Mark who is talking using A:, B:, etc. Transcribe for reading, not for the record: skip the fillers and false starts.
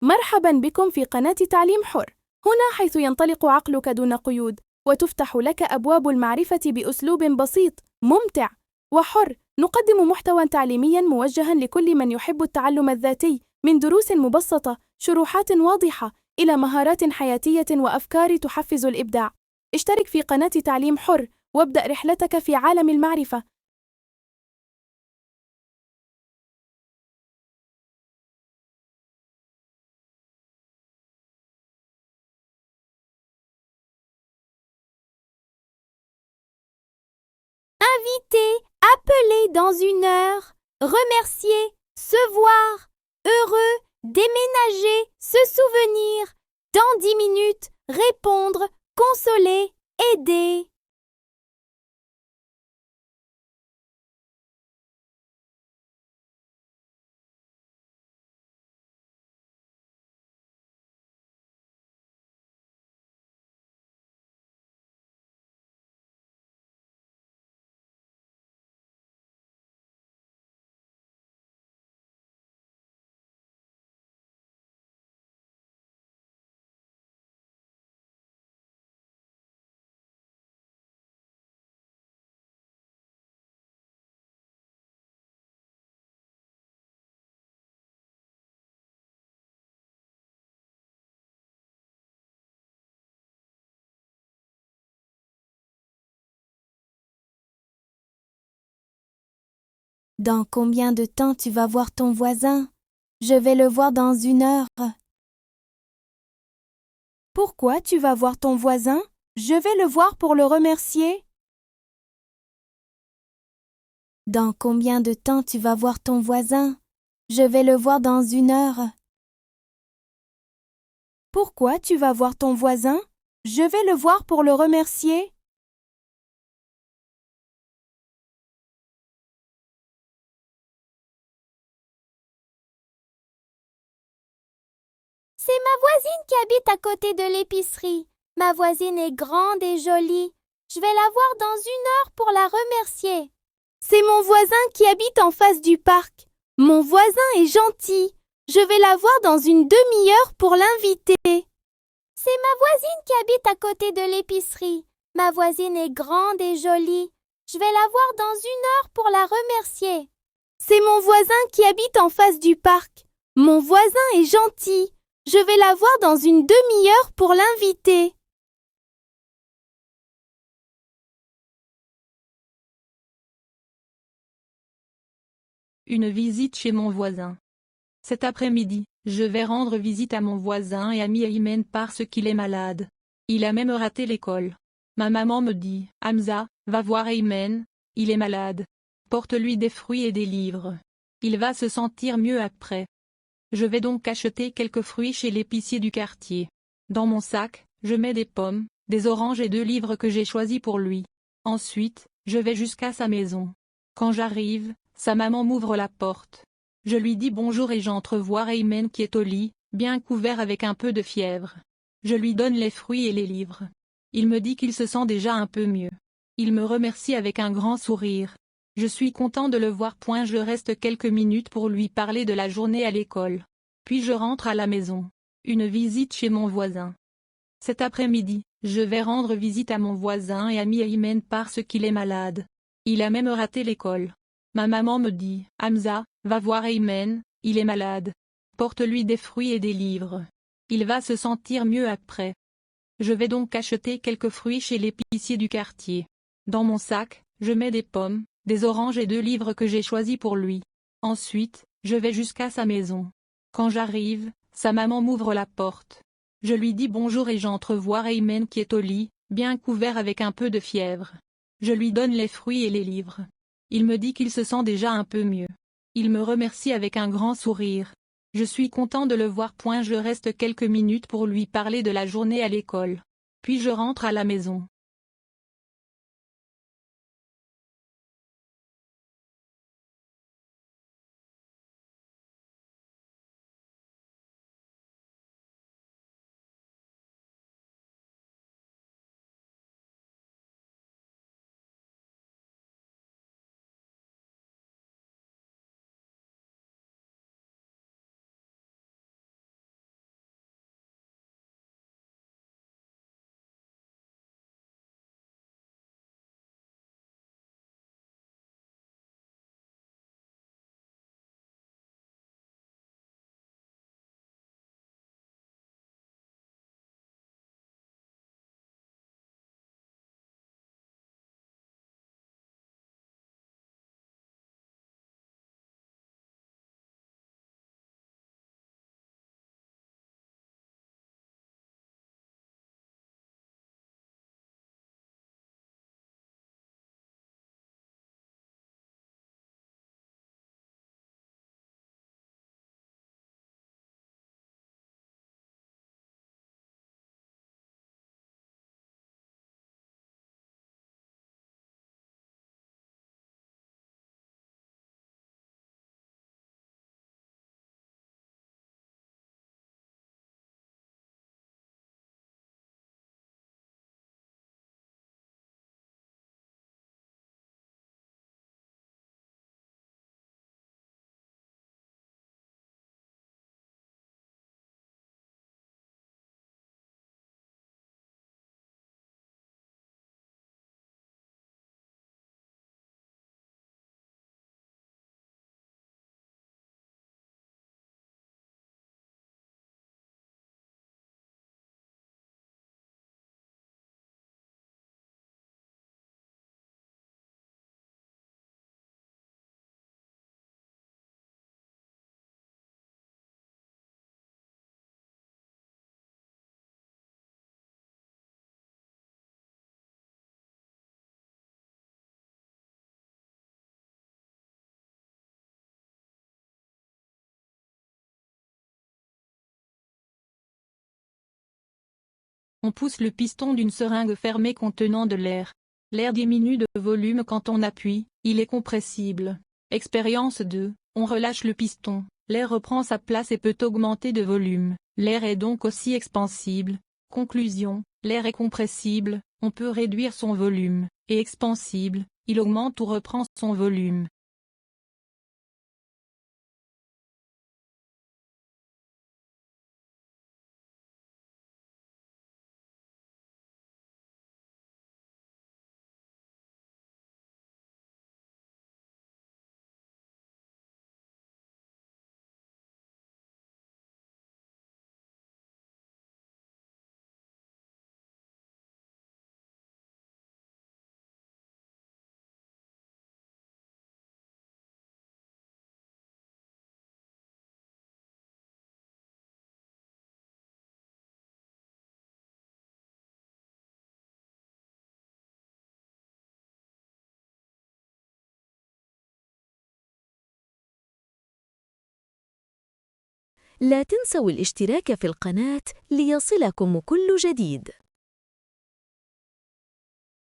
A: مرحباً بكم في قناة تعليم حر. هنا حيث ينطلق عقلك دون قيود، وتفتح لك أبواب المعرفة بأسلوب بسيط، ممتع، وحر. نقدم محتوى تعليمياً موجهاً لكل من يحب التعلم الذاتي، من دروس مبسطة، شروحات واضحة، إلى مهارات حياتية وأفكار تحفز الإبداع. اشترك في قناة تعليم حر، وابدأ رحلتك في عالم المعرفة.
B: Inviter, appeler dans une heure, remercier, se voir, heureux, déménager, se souvenir, dans 10 minutes, répondre, consoler, aider. Dans combien de temps tu vas voir ton voisin? Je vais le voir dans une heure.
A: Pourquoi tu vas voir ton voisin? Je vais le voir pour le remercier.
B: Dans combien de temps tu vas voir ton voisin? Je vais le voir dans une heure.
A: Pourquoi tu vas voir ton voisin? Je vais le voir pour le remercier.
B: C'est ma voisine qui habite à côté de l'épicerie. Ma voisine est grande et jolie. Je vais la voir dans une heure pour la remercier.
A: C'est mon voisin qui habite en face du parc. Mon voisin est gentil. Je vais la voir dans une demi-heure pour l'inviter.
B: C'est ma voisine qui habite à côté de l'épicerie. Ma voisine est grande et jolie. Je vais la voir dans une heure pour la remercier.
A: C'est mon voisin qui habite en face du parc. Mon voisin est gentil. Je vais la voir dans une demi-heure pour l'inviter.
C: Une visite chez mon voisin. Cet après-midi, je vais rendre visite à mon voisin et ami Aymen parce qu'il est malade. Il a même raté l'école. Ma maman me dit, Hamza, va voir Aymen, il est malade. Porte-lui des fruits et des livres. Il va se sentir mieux après. Je vais donc acheter quelques fruits chez l'épicier du quartier. Dans mon sac, je mets des pommes, des oranges et 2 livres que j'ai choisis pour lui. Ensuite, je vais jusqu'à sa maison. Quand j'arrive, sa maman m'ouvre la porte. Je lui dis bonjour et j'entre voir Aymen qui est au lit, bien couvert avec un peu de fièvre. Je lui donne les fruits et les livres. Il me dit qu'il se sent déjà un peu mieux. Il me remercie avec un grand sourire. Je suis content de le voir. Je reste quelques minutes pour lui parler de la journée à l'école. Puis je rentre à la maison. Une visite chez mon voisin. Cet après-midi, je vais rendre visite à mon voisin et ami Aymen parce qu'il est malade. Il a même raté l'école. Ma maman me dit, Hamza, va voir Aymen, il est malade. Porte-lui des fruits et des livres. Il va se sentir mieux après. Je vais donc acheter quelques fruits chez l'épicier du quartier. Dans mon sac, je mets des pommes, des oranges et 2 livres que j'ai choisis pour lui. Ensuite, je vais jusqu'à sa maison. Quand j'arrive, sa maman m'ouvre la porte. Je lui dis bonjour et j'entre voir Aymen qui est au lit, bien couvert avec un peu de fièvre. Je lui donne les fruits et les livres. Il me dit qu'il se sent déjà un peu mieux. Il me remercie avec un grand sourire. Je suis content de le voir. Je reste quelques minutes pour lui parler de la journée à l'école. Puis je rentre à la maison. On pousse le piston d'une seringue fermée contenant de l'air. L'air diminue de volume quand on appuie, il est compressible. Expérience 2. On relâche le piston, l'air reprend sa place et peut augmenter de volume. L'air est donc aussi expansible. Conclusion. L'air est compressible, on peut réduire son volume, et expansible, il augmente ou reprend son volume.
D: لا تنسوا الاشتراك في القناة ليصلكم كل جديد.